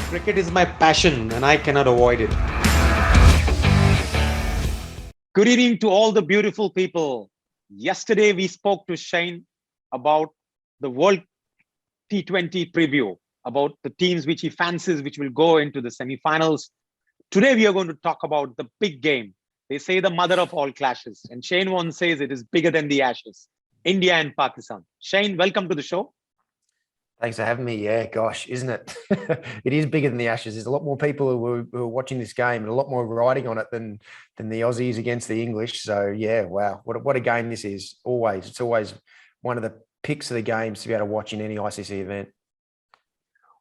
Cricket is my passion and I cannot avoid it. Good evening to all the beautiful people. Yesterday we spoke to Shane about the World T20 preview, about the teams which he fancies which will go into the semi-finals. Today we are going to talk about the big game. They say the mother of all clashes, and Shane once says it is bigger than the Ashes. India and Pakistan. Shane, welcome to the show. Thanks for having me. Yeah, gosh, isn't it? It is bigger than the Ashes. There's a lot more people who are watching this game and a lot more riding on it than the Aussies against the English. So yeah, wow, what a game this is. It's always one of the picks of the games to be able to watch in any ICC event.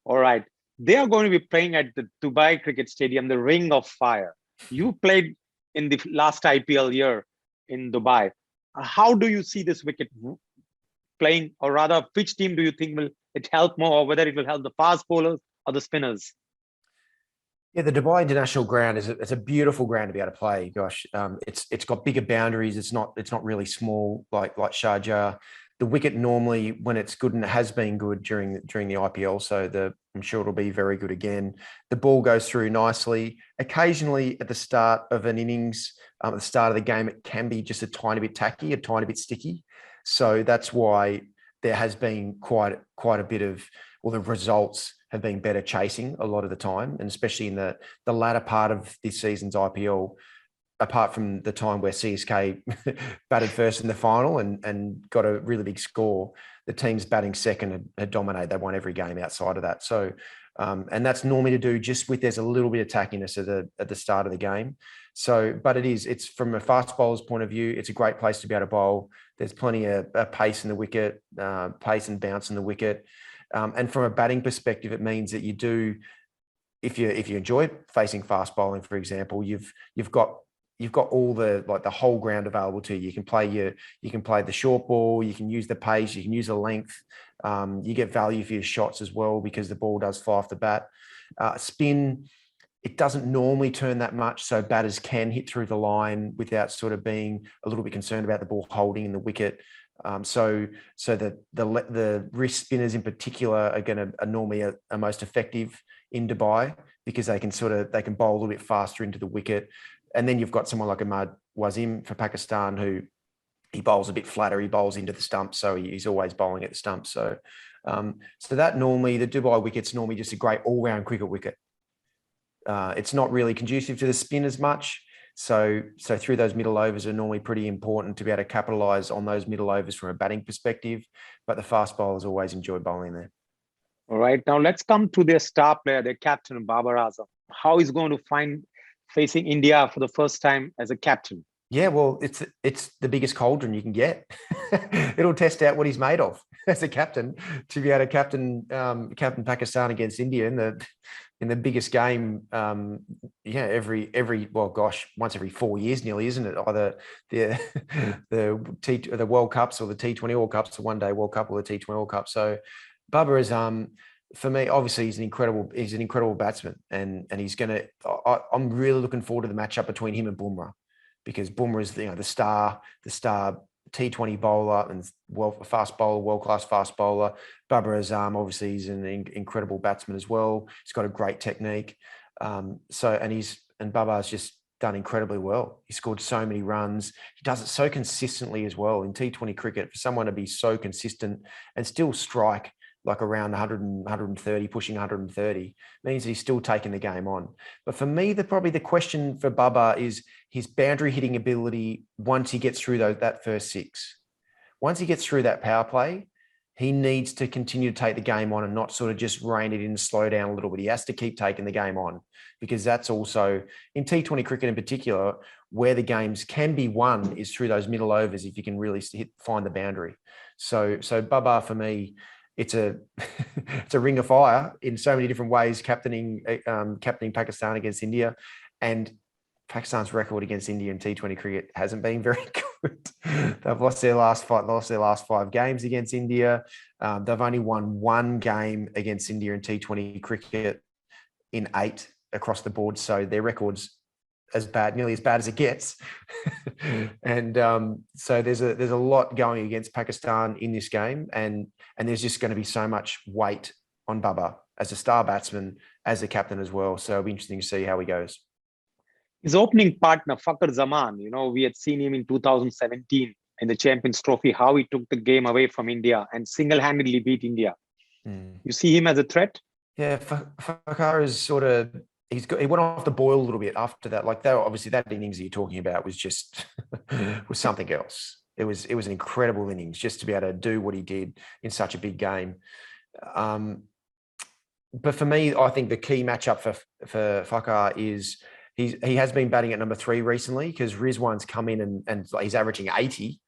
All right. They are going to be playing at the Dubai Cricket Stadium, the Ring of Fire. You played in the last IPL year in Dubai. How do you see this wicket playing, or rather, which team do you think will it help more, or whether it will help the fast bowlers or the spinners? Yeah, the Dubai International Ground it's a beautiful ground to be able to play. Gosh, it's got bigger boundaries. It's not really small like Sharjah. The wicket normally, when it's good, and it has been good during the IPL, so I'm sure it'll be very good again. The ball goes through nicely. Occasionally, at the start of an innings, at the start of the game, it can be just a tiny bit tacky, a tiny bit sticky. So that's why there has been quite a bit of, well, the results have been better chasing a lot of the time, and especially in the latter part of this season's IPL, apart from the time where CSK batted first in the final and got a really big score, the teams batting second had dominated. They won every game outside of that. So, and that's normally to do just with, there's a little bit of tackiness at the start of the game. So, but it's from a fast bowler's point of view, it's a great place to be able to bowl. There's plenty of pace in the wicket, pace and bounce in the wicket. And from a batting perspective, it means that you do, if you enjoy facing fast bowling, for example, you've got all the whole ground available to you. You can play the short ball, you can use the pace, you can use the length. You get value for your shots as well because the ball does fly off the bat. Spin, it doesn't normally turn that much, so batters can hit through the line without sort of being a little bit concerned about the ball holding in the wicket. So the wrist spinners in particular are normally are most effective in Dubai because they can bowl a little bit faster into the wicket. And then you've got someone like Ahmad Wasim for Pakistan, who he bowls a bit flatter. He bowls into the stumps, so he's always bowling at the stumps. So that normally, the Dubai wicket's normally just a great all-round cricket wicket. It's not really conducive to the spin as much. So through those middle overs are normally pretty important to be able to capitalise on those middle overs from a batting perspective. But the fast bowlers always enjoy bowling there. All right. Now let's come to their star player, their captain, Babar Azam. How he's going to find facing India for the first time as a captain? Yeah, well, it's the biggest cauldron you can get. It'll test out what he's made of as a captain, to be able to captain Pakistan against India in the biggest game. Once every 4 years nearly, isn't it? Either the World Cups or the T20 World Cups, the One Day World Cup or the T20 World Cup. So Bubba is for me, obviously, he's an incredible batsman, and I'm really looking forward to the matchup between him and Bumrah, because Bumrah is the star T20 bowler and fast bowler, world class fast bowler. Babar Azam, obviously, he's an incredible batsman as well. He's got a great technique. And Babar's just done incredibly well. He scored so many runs. He does it so consistently as well in T20 cricket. For someone to be so consistent and still strike like around 100 and 130, pushing 130, means he's still taking the game on. But for me, probably the question for Bubba is his boundary hitting ability once he gets through that first six. Once he gets through that power play, he needs to continue to take the game on and not sort of just rein it in and slow down a little bit. He has to keep taking the game on, because that's also, in T20 cricket in particular, where the games can be won is through those middle overs if you can really find the boundary. So Bubba, for me, it's a ring of fire in so many different ways, captaining Pakistan against India. And Pakistan's record against India in T20 cricket hasn't been very good. They've lost their last five games against India. They've only won one game against India in T20 cricket in 8 across the board. So their record's nearly as bad as it gets. And so there's a lot going against Pakistan in this game, and there's just going to be so much weight on Bubba as a star batsman, as a captain as well. So it'll be interesting to see how he goes. His opening partner, Fakhar Zaman, we had seen him in 2017 in the Champions Trophy, how he took the game away from India and single-handedly beat India. You see him as a threat? Yeah, Fakhar is sort of he went off the boil a little bit after that. Like obviously that innings that you're talking about was just was something else. It was an incredible innings just to be able to do what he did in such a big game. But for me, I think the key matchup for Fakhar is he has been batting at number 3 recently because Rizwan's come in and he's averaging 80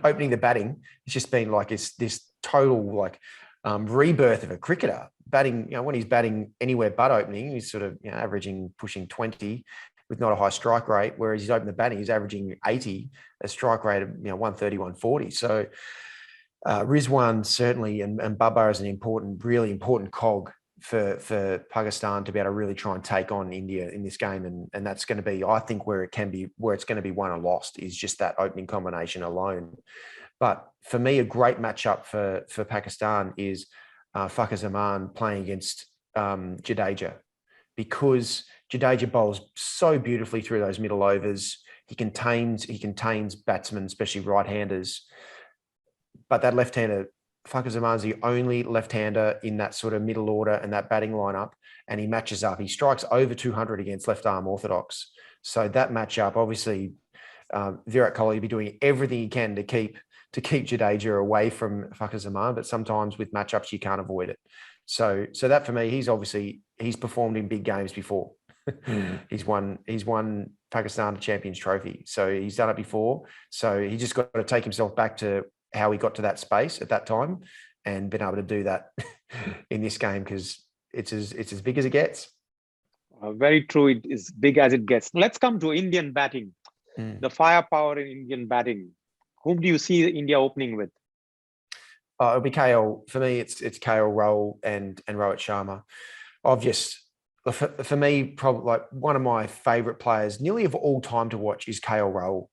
opening the batting. It's just been like this total like rebirth of a cricketer batting. When he's batting anywhere but opening, he's sort of averaging pushing 20 with not a high strike rate. Whereas he's opened the batting, he's averaging 80, a strike rate of 130, 140. So Rizwan certainly and Babar is an really important cog for Pakistan to be able to really try and take on India in this game, and that's going to be, I think, where it's going to be won or lost is just that opening combination alone. But for me, a great matchup for Pakistan is Fakhar Zaman playing against Jadeja, because Jadeja bowls so beautifully through those middle overs. He contains batsmen, especially right-handers. But that left-hander, Fakhar Zaman's the only left-hander in that sort of middle order and that batting lineup, and he matches up. He strikes over 200 against left-arm orthodox. So that matchup, obviously, Virat Kohli will be doing everything he can to keep Jadeja away from Fakhar Zaman, but sometimes with matchups you can't avoid it. So that for me, he's performed in big games before. He's won Pakistan the Champions Trophy, so he's done it before. So he just got to take himself back to how he got to that space at that time and been able to do that in this game, because it's as big as it gets. Very true. It is big as it gets. Let's come to Indian batting. The firepower in Indian batting. Whom do you see India opening with? It'll be KL. For me, it's KL Rahul and Rohit Sharma. For me, probably like one of my favourite players, nearly of all time to watch, is KL Rahul.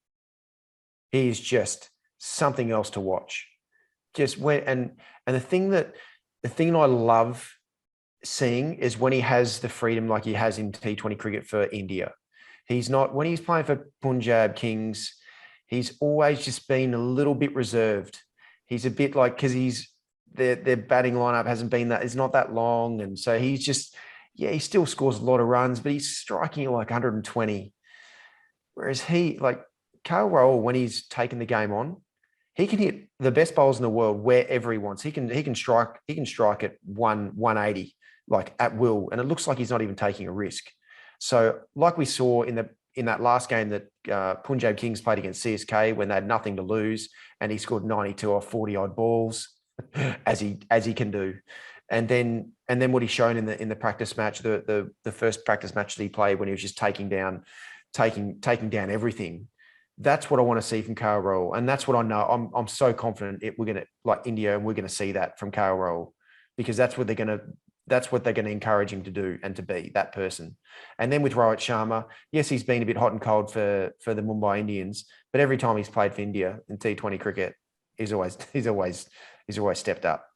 He is just something else to watch. And the thing I love seeing is when he has the freedom like he has in T20 cricket for India. When he's playing for Punjab Kings, he's always just been a little bit reserved. He's a bit like, because their batting lineup hasn't been that, it's not that long. And so he's just, he still scores a lot of runs, but he's striking at like 120. Whereas KL Rahul, when he's taken the game on, he can hit the best bowls in the world wherever he wants. He can strike at 180 like at will, and it looks like he's not even taking a risk. So like we saw in that last game that Punjab Kings played against CSK when they had nothing to lose, and he scored 92 off 40 odd balls, as he can do. And then what he's shown in the practice match, the first practice match that he played when he was just taking down everything. That's what I want to see from KL Rahul, and that's what I know. I'm so confident we're going to, like India, and we're going to see that from KL Rahul, because that's what they're going to encourage him to do and to be, that person. And then with Rohit Sharma, yes, he's been a bit hot and cold for the Mumbai Indians, but every time he's played for India in T20 cricket, he's always stepped up.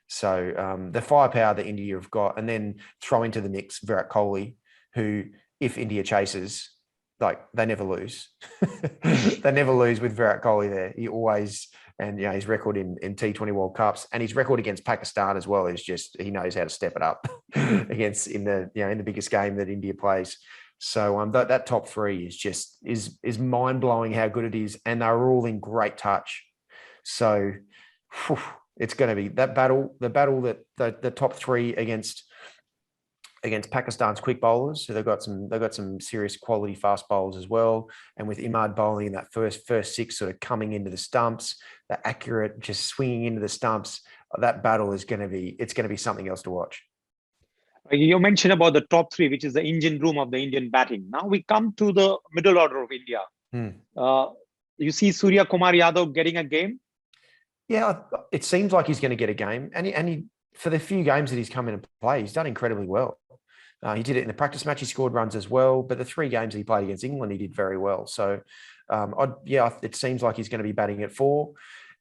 So the firepower that India have got, and then throw into the mix Virat Kohli, who, if India chases, like, they never lose. They never lose with Virat Kohli there. He always, and his record in T20 World Cups and his record against Pakistan as well is just, he knows how to step it up against in the biggest game that India plays. So that top 3 is mind blowing how good it is, and they're all in great touch. So it's going to be the battle that the top 3 against Pakistan's quick bowlers. So they've got some serious quality fast bowlers as well. And with Imad bowling in that first 6 sort of coming into the stumps, the accurate, just swinging into the stumps, that battle is going to be something else to watch. You mentioned about the top 3, which is the engine room of the Indian batting. Now we come to the middle order of India. You see Surya Kumar Yadav getting a game? Yeah, it seems like he's going to get a game. And he for the few games that he's come in and play, he's done incredibly well. He did it in the practice match. He scored runs as well. But the 3 games he played against England, he did very well. So, it seems like he's going to be batting at 4.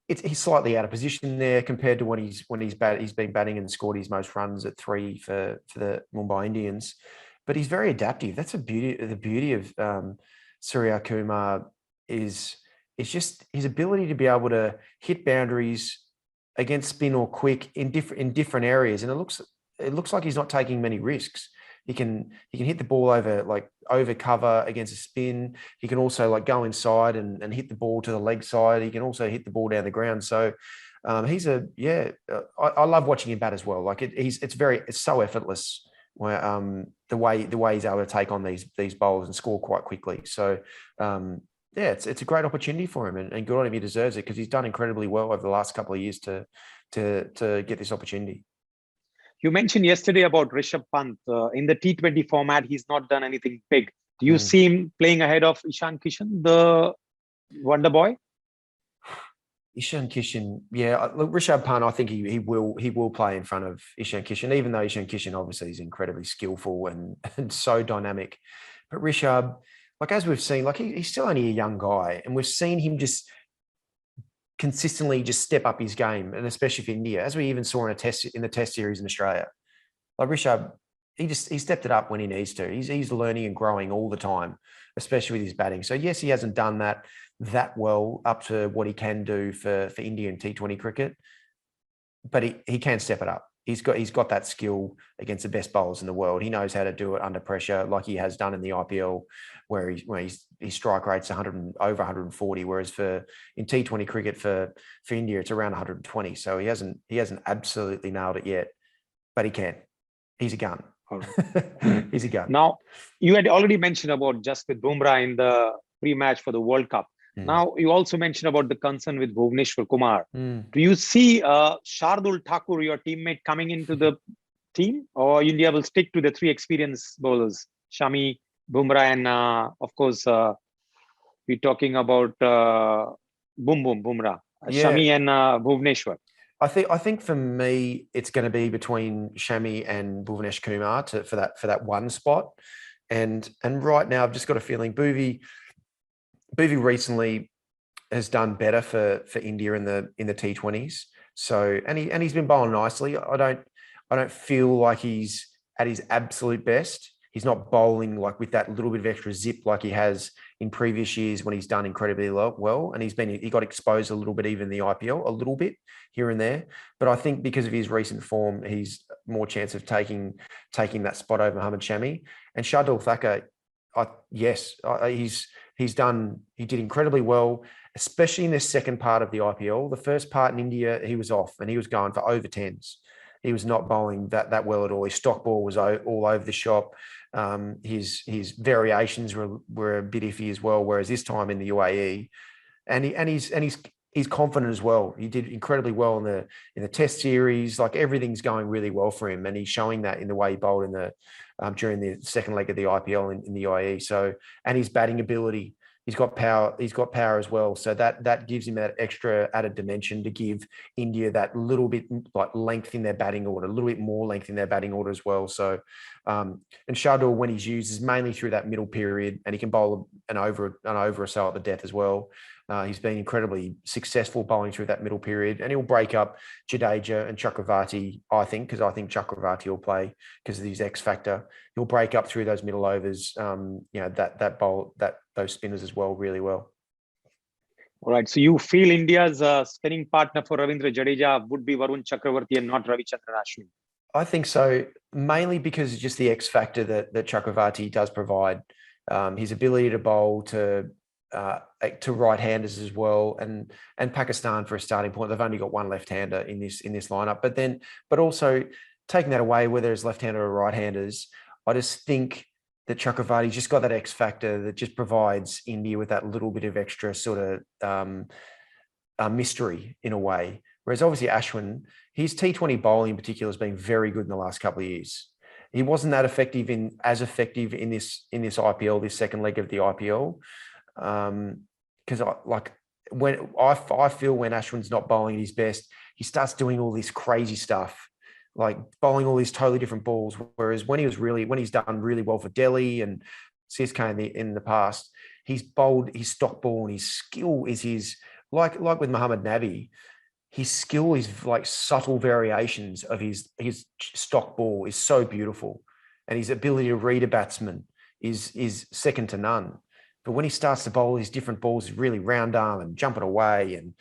he's slightly out of position there compared to when he's been batting and scored his most runs at 3 for the Mumbai Indians. But he's very adaptive. That's the beauty of Surya Kumar is just his ability to be able to hit boundaries against spin or quick in different areas, and it looks like he's not taking many risks. He can hit the ball over cover against a spin. He can also like go inside and hit the ball to the leg side. He can also hit the ball down the ground. So I love watching him bat as well. Like it's so effortless where the way he's able to take on these bowlers and score quite quickly. So it's a great opportunity for him, and good on him. He deserves it because he's done incredibly well over the last couple of years to get this opportunity. You mentioned yesterday about Rishabh Pant. In the T20 format, he's not done anything big. Do you see him playing ahead of Ishan Kishan, the wonder boy? Ishan Kishan, yeah. Look, Rishabh Pant, I think he will play in front of Ishan Kishan, even though Ishan Kishan obviously is incredibly skillful and so dynamic. But Rishabh, like as we've seen, like he's still only a young guy, and we've seen him just consistently just step up his game, and especially for India, as we even saw in the test series in Australia. Like Rishabh, he stepped it up when he needs to. He's learning and growing all the time, especially with his batting. So yes, he hasn't done that well up to what he can do for Indian T20 cricket, but he can step it up. He's got that skill against the best bowlers in the world. He knows how to do it under pressure, like he has done in the IPL, where his strike rate's over 140, whereas in T20 cricket for India it's around 120. So he hasn't absolutely nailed it yet, but he can. He's a gun. He's a gun. Now, you had already mentioned about Jasprit Bumrah in the pre-match for the World Cup. Now, you also mentioned about the concern with Bhuvneshwar Kumar. Do you see Shardul Thakur, your teammate, coming into the team, or India will stick to the 3 experienced bowlers, Shami, Bumrah, and of course, we're talking about Bumrah, Shami and Bhuvneshwar? I think for me, it's going to be between Shami and Bhuvnesh Kumar for that one spot. And right now, I've just got a feeling Bhuvi recently has done better for India in the T20s. So and he's been bowling nicely. I don't feel like he's at his absolute best. He's not bowling like with that little bit of extra zip like he has in previous years when he's done incredibly well. And he got exposed a little bit even in the IPL, a little bit here and there. But I think because of his recent form, he's more chance of taking that spot over Mohammad Shami. And Shardul Thakur, he did incredibly well, especially in the second part of the IPL. The first part in India, he was off and he was going for over 10s. He was not bowling that well at all. His stock ball was all over the shop. His variations were a bit iffy as well. Whereas this time in the UAE, and he's confident as well. He did incredibly well in the Test series. Like everything's going really well for him, and he's showing that in the way he bowled during the second leg of the IPL in the UAE. So, and his batting ability. He's got power. He's got power as well. So that gives him that extra added dimension to give India that little bit like length in their batting order, a little bit more length in their batting order as well. So, and Shardul, when he's used, is mainly through that middle period, and he can bowl an over or so at the death as well. He's been incredibly successful bowling through that middle period, and he'll break up Jadeja and Chakravarti, I think, because I think Chakravarti will play because of his X factor. He'll break up through those middle overs, those spinners as well, really well. All right. So you feel India's spinning partner for Ravindra Jadeja would be Varun Chakravarti and not Ravichandran Ashwin? I think so, mainly because of just the X factor that Chakravarti does provide. His ability to bowl to right-handers as well, and Pakistan for a starting point. They've only got one left-hander in this lineup, but also taking that away, whether it's left-hander or right-handers, I just think that Chakravarti's just got that X factor that just provides India with that little bit of extra sort of mystery in a way. Whereas obviously Ashwin, his T20 bowling in particular has been very good in the last couple of years. He wasn't that effective in this IPL, this second leg of the IPL. Because I feel when Ashwin's not bowling at his best, he starts doing all this crazy stuff, like bowling all these totally different balls. Whereas when he's done really well for Delhi and CSK in the past, he's bowled his stock ball, and his skill is his like with Muhammad Nabi, his skill is like subtle variations of his stock ball is so beautiful, and his ability to read a batsman is second to none. But when he starts to bowl these different balls, really round arm and jumping away and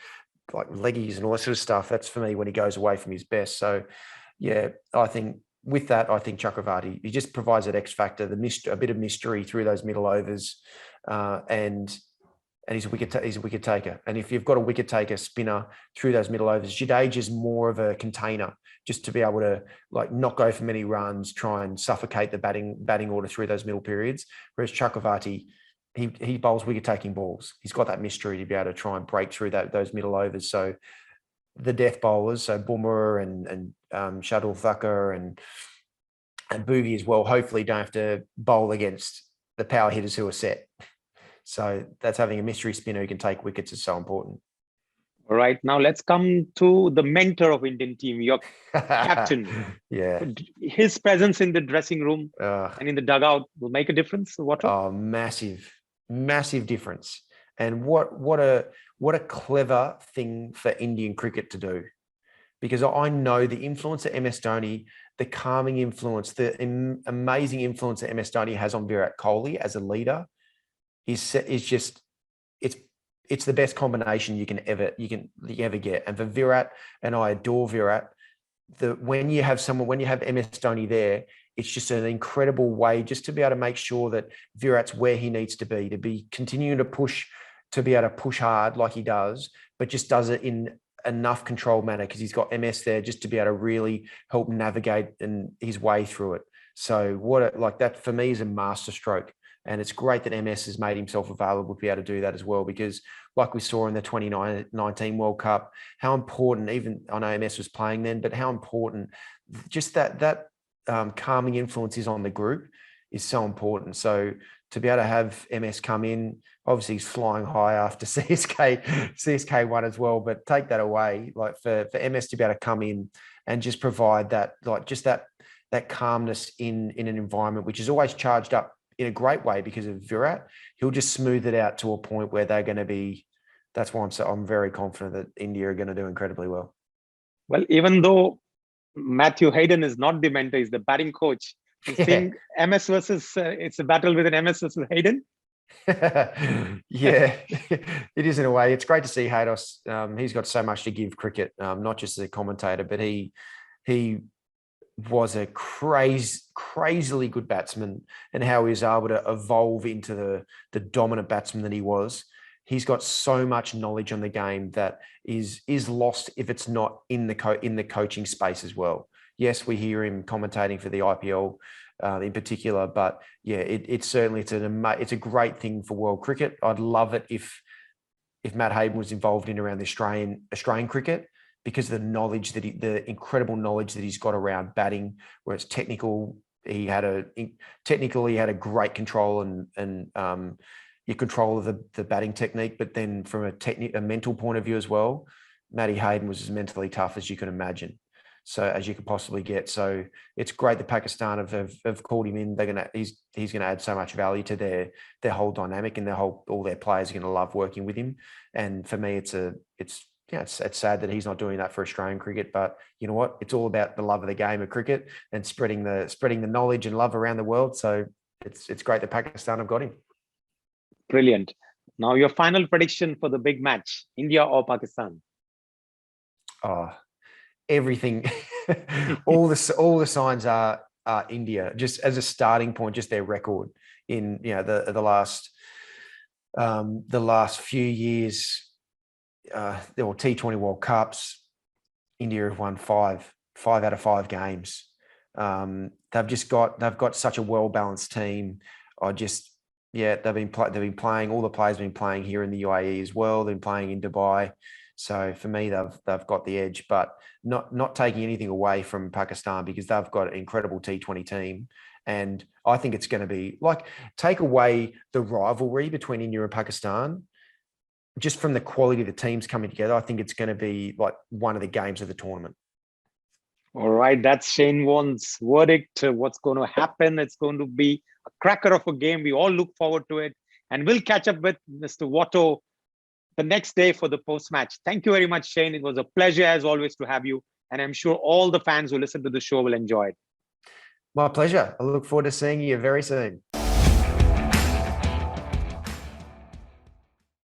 like leggies and all that sort of stuff, that's for me when he goes away from his best. So yeah, I think with that, I think Chakravarti, he just provides that X factor, a bit of mystery through those middle overs, and he's a wicket taker. And if you've got a wicket taker spinner through those middle overs, Jadeja's more of a container, just to be able to like not go for many runs, try and suffocate the batting order through those middle periods. Whereas Chakravarti, he bowls wicket taking balls. He's got that mystery to be able to try and break through those middle overs. So the death bowlers, so Bumrah and Shardul Thakur and Bhuvi as well, hopefully don't have to bowl against the power hitters who are set. So that's having a mystery spinner who can take wickets is so important. All right, now let's come to the mentor of Indian team, your captain. Yeah. His presence in the dressing room and in the dugout will make a difference. Oh, massive difference. And what a clever thing for Indian cricket to do. Because I know the influence of MS Dhoni, the calming influence, the amazing influence that MS Dhoni has on Virat Kohli as a leader is just it's the best combination you can ever get. And for Virat, and I adore Virat, when you have MS Dhoni there, it's just an incredible way just to be able to make sure that Virat's where he needs to be continuing to push, to be able to push hard like he does, but just does it in enough controlled manner because he's got MS there just to be able to really help navigate his way through it. So that for me is a masterstroke. And it's great that MS has made himself available to be able to do that as well, because like we saw in the 2019 World Cup, how important, even I know MS was playing then, but how important just that calming influence is on the group is so important. So to be able to have MS come in, obviously he's flying high after CSK won as well, but take that away, like for MS to be able to come in and just provide that, like just that calmness in an environment which is always charged up in a great way because of Virat, he'll just smooth it out to a point where they're going to be. That's why I'm very confident that India are going to do incredibly well. Well, even though Matthew Hayden is not the mentor, he's the batting coach. You think MS versus it's a battle with an MS versus Hayden? Yeah, it is in a way. It's great to see Haydos. He's got so much to give cricket, not just as a commentator, but he was a crazily good batsman, and how he was able to evolve into the dominant batsman that he was. He's got so much knowledge on the game that is lost if it's not in the coaching space as well. Yes, we hear him commentating for the IPL in particular, but yeah, it's a great thing for world cricket. I'd love it if Matt Hayden was involved in around the Australian cricket, because of the knowledge the incredible knowledge that he's got around batting, where it's technical. He had a great control and your control of the batting technique, but then from a mental point of view as well, Matty Hayden was as mentally tough as you can imagine. So as you could possibly get. So it's great that Pakistan have called him in. He's going to add so much value to their whole dynamic, and all their players are going to love working with him. And for me, it's sad that he's not doing that for Australian cricket, but you know what? It's all about the love of the game of cricket and spreading the knowledge and love around the world. So it's great that Pakistan have got him. Brilliant. Now your final prediction for the big match, India or Pakistan? Oh, everything, all the signs are India, just as a starting point, just their record in the last few years. There were T20 World Cups. India have won five out of 5 games. They've got such a well-balanced team. They've been playing. All the players have been playing here in the UAE as well. They've been playing in Dubai. So for me, they've got the edge, but not taking anything away from Pakistan, because they've got an incredible T20 team. And I think it's going to be like, take away the rivalry between India and Pakistan, just from the quality of the teams coming together, I think it's going to be like one of the games of the tournament. All right, that's Shane Warne's verdict. What's going to happen? It's going to be a cracker of a game. We all look forward to it. And we'll catch up with Mr. Watto the next day for the post-match. Thank you very much, Shane. It was a pleasure as always to have you. And I'm sure all the fans who listen to the show will enjoy it. My pleasure. I look forward to seeing you very soon.